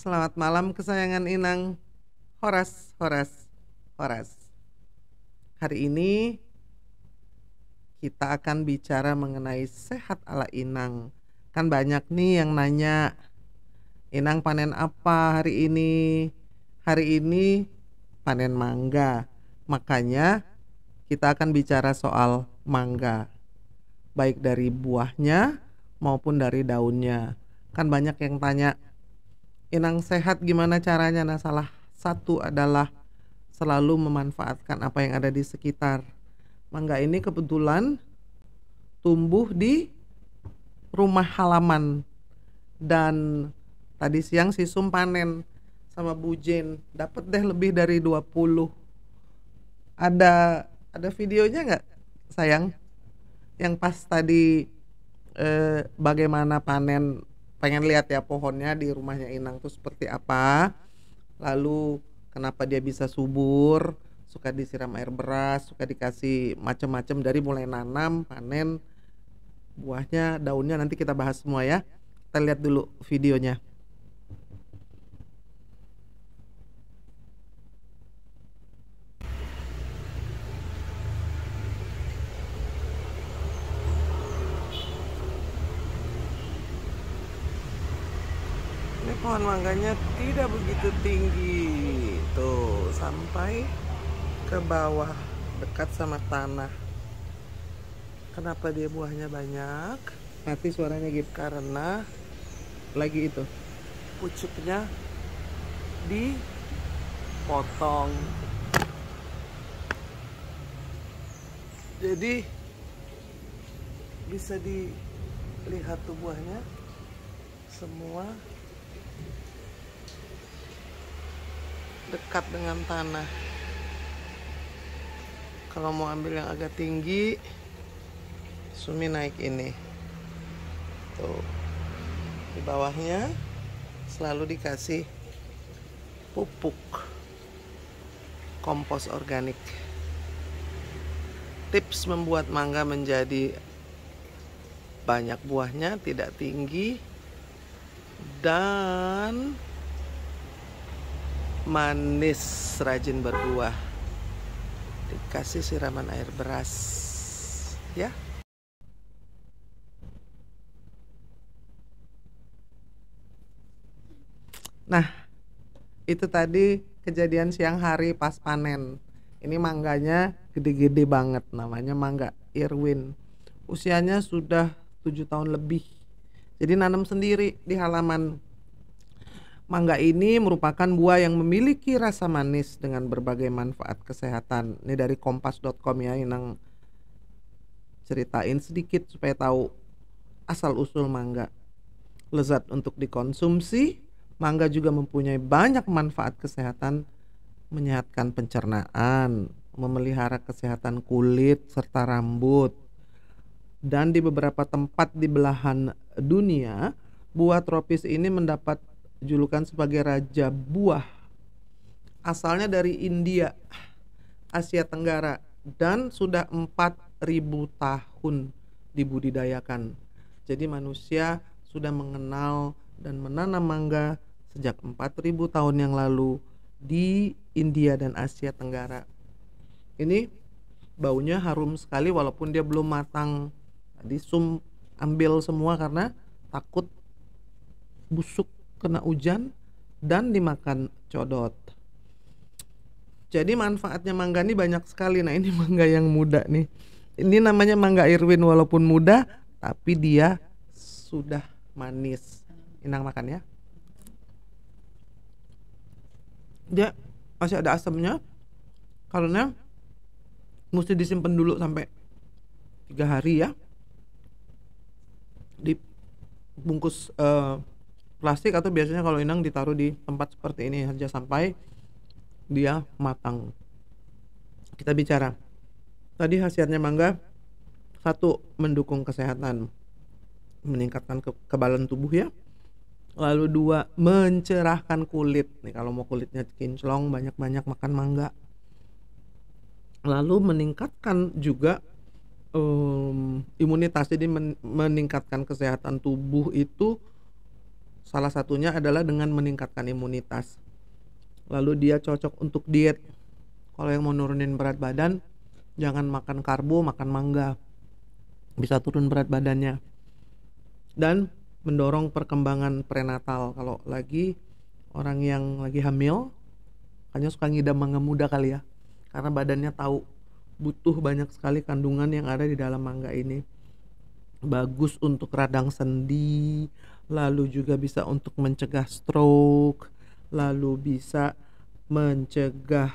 Selamat malam kesayangan Inang. Horas, Horas, Horas. Hari ini kita akan bicara mengenai sehat ala Inang. Kan banyak nih yang nanya, Inang panen apa hari ini? Hari ini panen mangga. Makanya kita akan bicara soal mangga, baik dari buahnya maupun dari daunnya. Kan banyak yang tanya, Inang sehat gimana caranya? Nah, salah satu adalah selalu memanfaatkan apa yang ada di sekitar. Mangga ini kebetulan tumbuh di rumah halaman, dan tadi siang Sisum panen sama Bu Jen, dapat deh lebih dari 20. Ada videonya nggak, sayang? Yang pas tadi bagaimana panen, pengen lihat ya pohonnya di rumahnya Inang tuh seperti apa, lalu kenapa dia bisa subur, suka disiram air beras, suka dikasih macam-macam dari mulai nanam, panen, buahnya, daunnya, nanti kita bahas semua ya. Kita lihat dulu videonya. Ini pohon mangganya tidak begitu tinggi, tuh sampai ke bawah dekat sama tanah. Kenapa dia buahnya banyak? Mati suaranya gitu karena lagi itu pucuknya dipotong. Jadi bisa dilihat tuh buahnya semua dekat dengan tanah. Kalau mau ambil yang agak tinggi, Sumi naik ini. Tuh. Di bawahnya selalu dikasih pupuk kompos organik. Tips membuat mangga menjadi banyak buahnya, tidak tinggi, dan manis, rajin berbuah. Dikasih siraman air beras ya. Nah, itu tadi kejadian siang hari pas panen. Ini mangganya gede-gede banget, namanya mangga Irwin. Usianya sudah 7 tahun lebih. Jadi nanam sendiri di halaman. Mangga ini merupakan buah yang memiliki rasa manis dengan berbagai manfaat kesehatan. Ini dari kompas.com ya, Inang ceritain sedikit supaya tahu asal usul mangga. Lezat untuk dikonsumsi, mangga juga mempunyai banyak manfaat kesehatan, menyehatkan pencernaan, memelihara kesehatan kulit serta rambut. Dan di beberapa tempat di belahan dunia, buah tropis ini mendapat julukan sebagai raja buah. Asalnya dari India, Asia Tenggara, dan sudah 4000 tahun dibudidayakan. Jadi manusia sudah mengenal dan menanam mangga sejak 4000 tahun yang lalu di India dan Asia Tenggara. Ini baunya harum sekali walaupun dia belum matang. Tadi Sum ambil semua karena takut busuk kena hujan dan dimakan codot. Jadi manfaatnya mangga ini banyak sekali. Nah, ini mangga yang muda nih. Ini namanya mangga Irwin, walaupun muda tapi dia sudah manis. Inang makan ya. Dia masih ada asamnya karena mesti disimpan dulu sampai 3 hari ya, dibungkus plastik, atau biasanya kalau Inang ditaruh di tempat seperti ini saja sampai dia matang. Kita bicara tadi khasiatnya mangga. 1, mendukung kesehatan, meningkatkan kekebalan tubuh ya. Lalu 2, mencerahkan kulit. Nih kalau mau kulitnya kinclong, banyak-banyak makan mangga. Lalu meningkatkan juga imunitas. Jadi meningkatkan kesehatan tubuh itu Salah satunya adalah dengan meningkatkan imunitas. Lalu dia cocok untuk diet. Kalau yang mau nurunin berat badan, jangan makan karbo, makan mangga. Bisa turun berat badannya. Dan mendorong perkembangan prenatal. Kalau lagi orang yang lagi hamil, makanya suka ngidam mangga muda kali ya. Karena badannya tahu butuh banyak sekali kandungan yang ada di dalam mangga ini. Bagus untuk radang sendi, lalu juga bisa untuk mencegah stroke, lalu bisa mencegah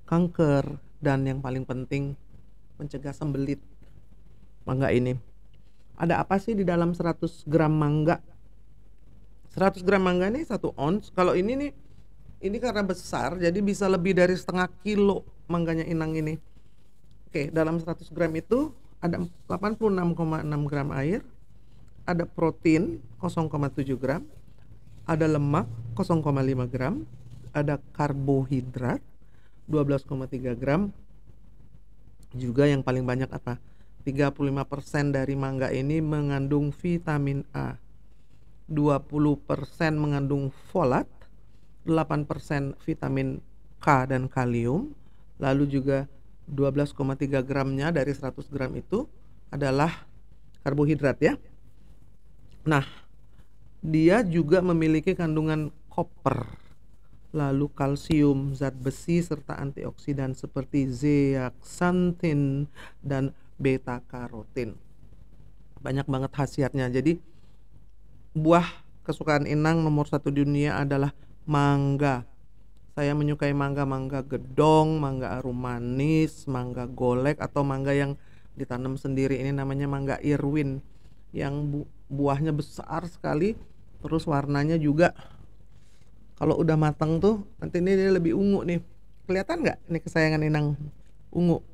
kanker, dan yang paling penting mencegah sembelit. Mangga ini ada apa sih di dalam 100 gram mangga? 100 gram mangga nih 1 ons. Kalau ini nih, ini karena besar jadi bisa lebih dari setengah kilo mangganya Inang ini. Oke, dalam 100 gram itu ada 86,6 gram air, ada protein 0,7 gram, ada lemak 0,5 gram, ada karbohidrat 12,3 gram. Juga yang paling banyak apa? 35% dari mangga ini mengandung vitamin A, 20% mengandung folat, 8% vitamin K dan kalium, lalu juga 12,3 gramnya dari 100 gram itu adalah karbohidrat ya. Nah, dia juga memiliki kandungan koper, lalu kalsium, zat besi, serta antioksidan seperti zeaxanthin dan beta karotin. Banyak banget khasiatnya. Jadi buah kesukaan Inang nomor 1 di dunia adalah mangga. Saya menyukai mangga gedong, mangga arum manis, mangga golek, atau mangga yang ditanam sendiri. Ini namanya mangga Irwin, yang buahnya besar sekali, terus warnanya juga kalau udah matang tuh nanti ini dia lebih ungu nih. Kelihatan nggak? Ini kesayangan Inang, ungu.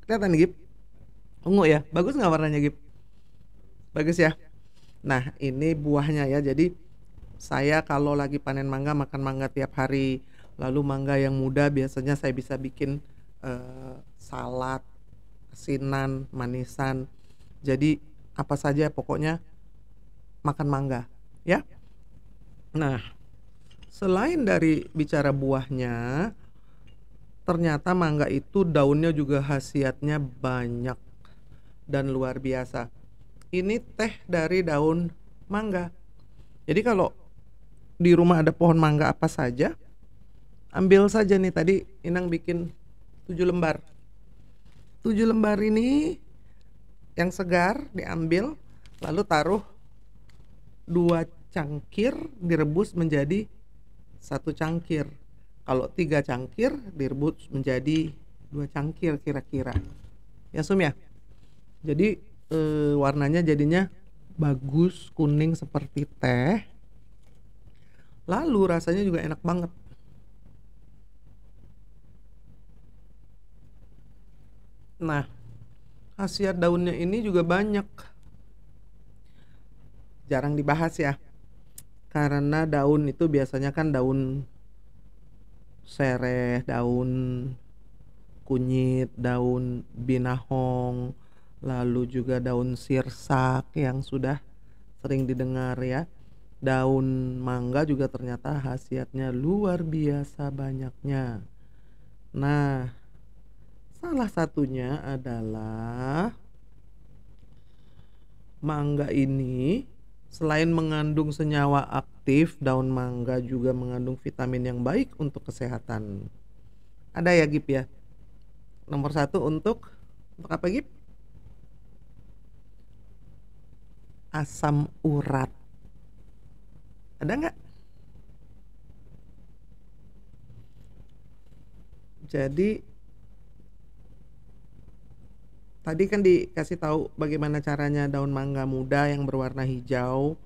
Kelihatan Gip? Ungu ya? Bagus nggak warnanya Gip? Bagus ya. Nah ini buahnya ya. Jadi saya kalau lagi panen mangga, makan mangga tiap hari. Lalu mangga yang muda biasanya saya bisa bikin salad, asinan, manisan. Jadi apa saja pokoknya makan mangga ya. Nah, selain dari bicara buahnya, ternyata mangga itu daunnya juga khasiatnya banyak dan luar biasa. Ini teh dari daun mangga. Jadi kalau di rumah ada pohon mangga apa saja, ambil saja nih. Tadi Inang bikin 7 lembar. 7 lembar ini yang segar diambil, lalu taruh 2 cangkir direbus menjadi 1 cangkir. Kalau 3 cangkir direbus menjadi 2 cangkir kira-kira. Ya Sum ya. Jadi warnanya jadinya bagus, kuning seperti teh. Lalu rasanya juga enak banget. Nah, khasiat daunnya ini juga banyak. Jarang dibahas ya. Karena daun itu biasanya kan daun sereh, daun kunyit, daun binahong, lalu juga daun sirsak yang sudah sering didengar ya. Daun mangga juga ternyata khasiatnya luar biasa banyaknya. Nah, salah satunya adalah mangga ini selain mengandung senyawa aktif, daun mangga juga mengandung vitamin yang baik untuk kesehatan. Ada ya Gip ya? Nomor 1 untuk apa Gip? Asam urat. Ada nggak? Jadi tadi kan dikasih tahu bagaimana caranya daun mangga muda yang berwarna hijau.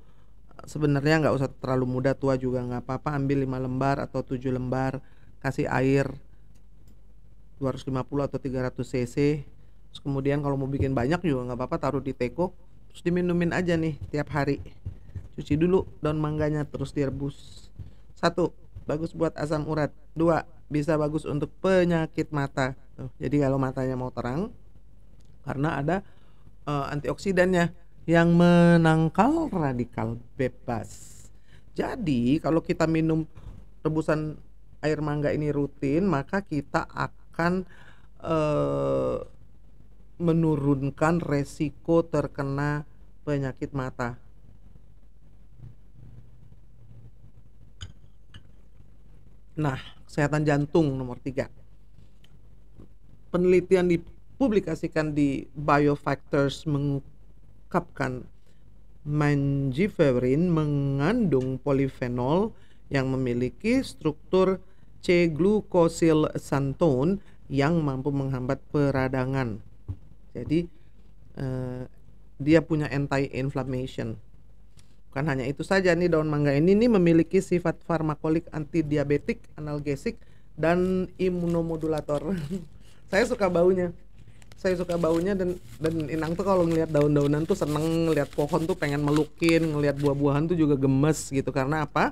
Sebenarnya nggak usah terlalu muda, tua juga nggak apa-apa. Ambil 5 lembar atau 7 lembar, kasih air 250 atau 300 cc. Terus kemudian kalau mau bikin banyak juga nggak apa-apa, taruh di teko, terus diminumin aja nih tiap hari. Cuci dulu daun mangganya, terus direbus. 1, bagus buat asam urat. 2, bisa bagus untuk penyakit mata. Tuh, jadi kalau matanya mau terang, karena ada antioksidannya. yang menangkal radikal bebas. Jadi kalau kita minum rebusan air mangga ini rutin, maka kita akan eh, menurunkan resiko terkena penyakit mata. Nah, kesehatan jantung nomor 3. Penelitian dipublikasikan di Biofactors mengungkapkan mangiferin mengandung polifenol yang memiliki struktur C-glucosylxanthone yang mampu menghambat peradangan. Jadi dia punya anti-inflammation. Bukan hanya itu saja nih, daun mangga ini nih memiliki sifat farmakolik, antidiabetik, analgesik, dan imunomodulator. Saya suka baunya. Dan Inang tuh kalau ngelihat daun-daunan tuh seneng, ngelihat pohon tuh pengen melukin, ngelihat buah-buahan tuh juga gemes gitu. Karena apa?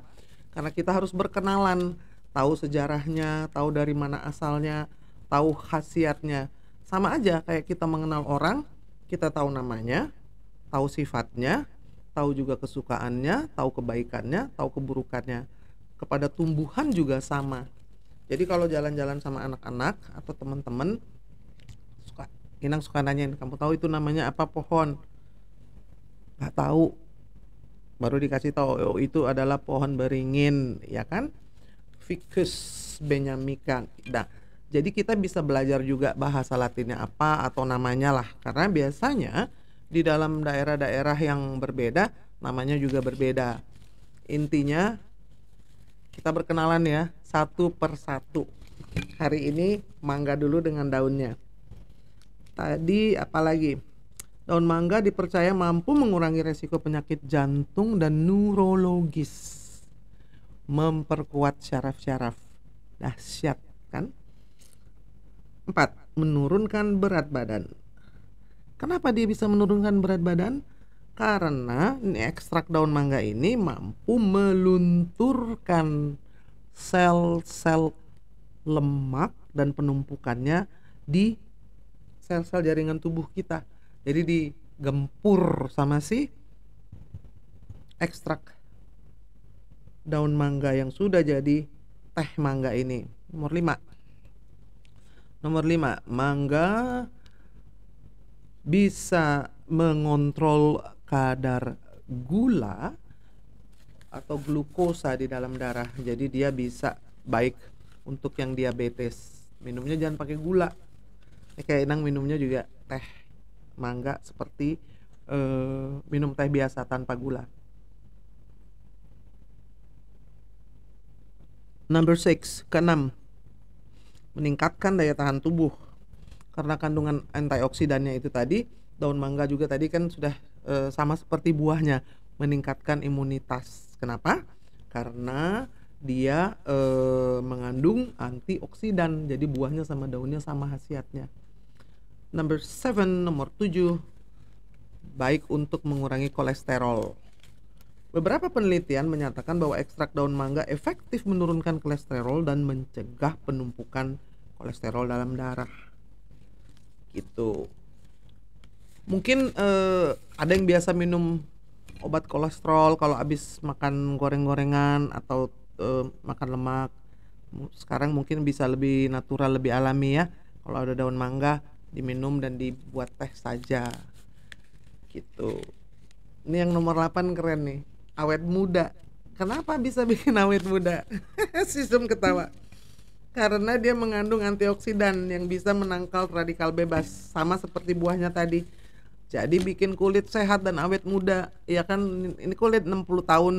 Karena kita harus berkenalan, tahu sejarahnya, tahu dari mana asalnya, tahu khasiatnya. Sama aja kayak kita mengenal orang, kita tahu namanya, tahu sifatnya, tahu juga kesukaannya, tahu kebaikannya, tahu keburukannya. Kepada tumbuhan juga sama. Jadi kalau jalan-jalan sama anak-anak atau teman-teman, Inang suka nanyain, kamu tahu itu namanya apa pohon? Nggak tahu. Baru dikasih tahu, oh, itu adalah pohon beringin, ya kan? Ficus benyamica. Nah, jadi kita bisa belajar juga bahasa Latinnya apa atau namanya lah, karena biasanya di dalam daerah-daerah yang berbeda namanya juga berbeda. Intinya kita berkenalan ya, satu persatu. Hari ini mangga dulu dengan daunnya. Tadi apalagi? Daun mangga dipercaya mampu mengurangi resiko penyakit jantung dan neurologis, memperkuat syaraf-syaraf. Dahsyat kan? 4. Menurunkan berat badan. Kenapa dia bisa menurunkan berat badan? Karena ini ekstrak daun mangga ini mampu melunturkan sel-sel lemak dan penumpukannya di sel-sel jaringan tubuh kita. Jadi digempur sama si ekstrak daun mangga yang sudah jadi teh mangga ini. Nomor 5, mangga bisa mengontrol kadar gula atau glukosa di dalam darah. Jadi dia bisa baik untuk yang diabetes. Minumnya jangan pakai gula. Kayak Inang minumnya juga teh mangga seperti minum teh biasa tanpa gula. Number 6, keenam, meningkatkan daya tahan tubuh. Karena kandungan antioksidannya itu tadi, daun mangga juga tadi kan sudah sama seperti buahnya, meningkatkan imunitas. Kenapa? Karena dia mengandung antioksidan. Jadi buahnya sama daunnya sama khasiatnya. Nomor 7, baik untuk mengurangi kolesterol. Beberapa penelitian menyatakan bahwa ekstrak daun mangga efektif menurunkan kolesterol dan mencegah penumpukan kolesterol dalam darah. Gitu. Mungkin ada yang biasa minum obat kolesterol kalau habis makan goreng-gorengan atau makan lemak. Sekarang mungkin bisa lebih natural, lebih alami ya. Kalau ada daun mangga diminum dan dibuat teh saja. Gitu. Ini yang nomor 8 keren nih. Awet muda. Kenapa bisa bikin awet muda? Sistem ketawa. Karena dia mengandung antioksidan yang bisa menangkal radikal bebas, sama seperti buahnya tadi. Jadi bikin kulit sehat dan awet muda. Ya kan, ini kulit 60 tahun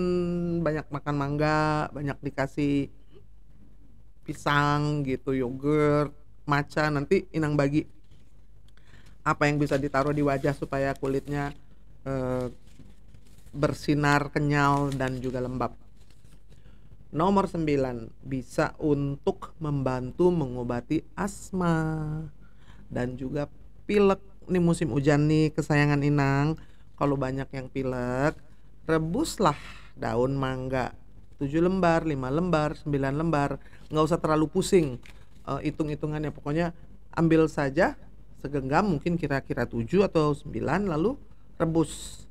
banyak makan mangga, banyak dikasih pisang gitu, yogurt, matcha. Nanti Inang bagi apa yang bisa ditaruh di wajah supaya kulitnya bersinar, kenyal, dan juga lembab. Nomor 9, bisa untuk membantu mengobati asma dan juga pilek. Ini musim hujan nih kesayangan Inang. Kalau banyak yang pilek, rebuslah daun mangga 7 lembar, 5 lembar, 9 lembar. Nggak usah terlalu pusing hitung-hitungannya. Pokoknya ambil saja segenggam, mungkin kira-kira 7 atau 9, lalu rebus.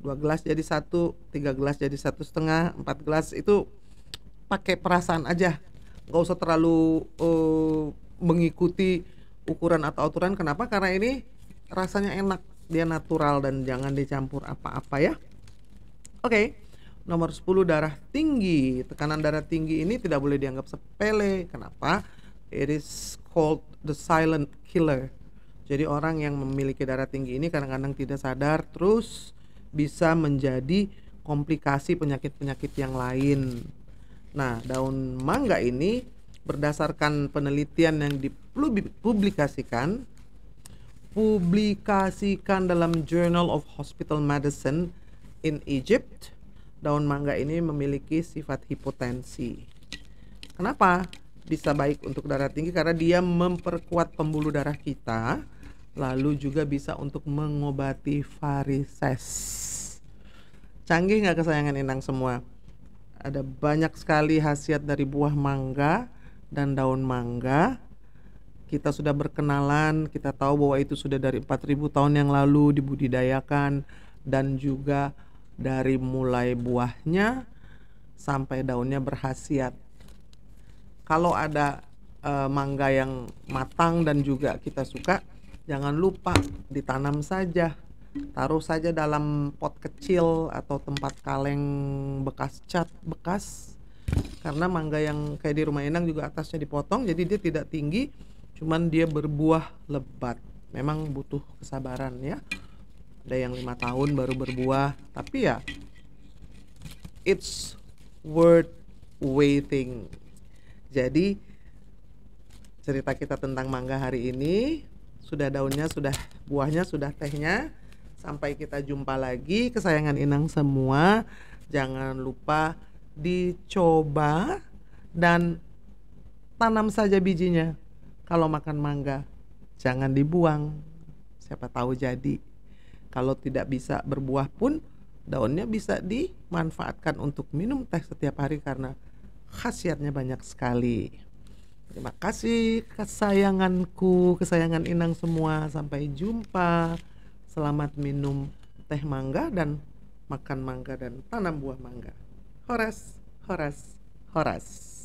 2 gelas jadi 1, 3 gelas jadi 1,5, 4 gelas itu pakai perasaan aja. Nggak usah terlalu mengikuti ukuran atau aturan. Kenapa? Karena ini rasanya enak, dia natural dan jangan dicampur apa-apa ya. Oke. Nomor 10, darah tinggi. Tekanan darah tinggi ini tidak boleh dianggap sepele. Kenapa? It is called the silent killer. Jadi orang yang memiliki darah tinggi ini kadang-kadang tidak sadar, terus bisa menjadi komplikasi penyakit-penyakit yang lain. Nah, daun mangga ini berdasarkan penelitian yang dipublikasikan dalam Journal of Hospital Medicine in Egypt, daun mangga ini memiliki sifat hipotensi. Kenapa bisa baik untuk darah tinggi? Karena dia memperkuat pembuluh darah kita, lalu juga bisa untuk mengobati varises. Canggih nggak kesayangan Inang semua? Ada banyak sekali khasiat dari buah mangga dan daun mangga. Kita sudah berkenalan, kita tahu bahwa itu sudah dari 4.000 tahun yang lalu dibudidayakan, dan juga dari mulai buahnya sampai daunnya berkhasiat. Kalau ada mangga yang matang dan juga kita suka, jangan lupa ditanam saja. Taruh saja dalam pot kecil atau tempat kaleng bekas cat bekas. Karena mangga yang kayak di rumah Inang juga atasnya dipotong, jadi dia tidak tinggi, cuman dia berbuah lebat. Memang butuh kesabaran ya. Ada yang 5 tahun baru berbuah, tapi ya it's worth waiting. Jadi cerita kita tentang mangga hari ini, sudah daunnya, sudah buahnya, sudah tehnya. Sampai kita jumpa lagi kesayangan Inang semua. Jangan lupa dicoba dan tanam saja bijinya. Kalau makan mangga jangan dibuang, siapa tahu jadi. Kalau tidak bisa berbuah pun, daunnya bisa dimanfaatkan untuk minum teh setiap hari karena khasiatnya banyak sekali. Terima kasih kesayanganku, kesayangan Inang semua. Sampai jumpa. Selamat minum teh mangga dan makan mangga dan tanam buah mangga. Horas, horas, horas.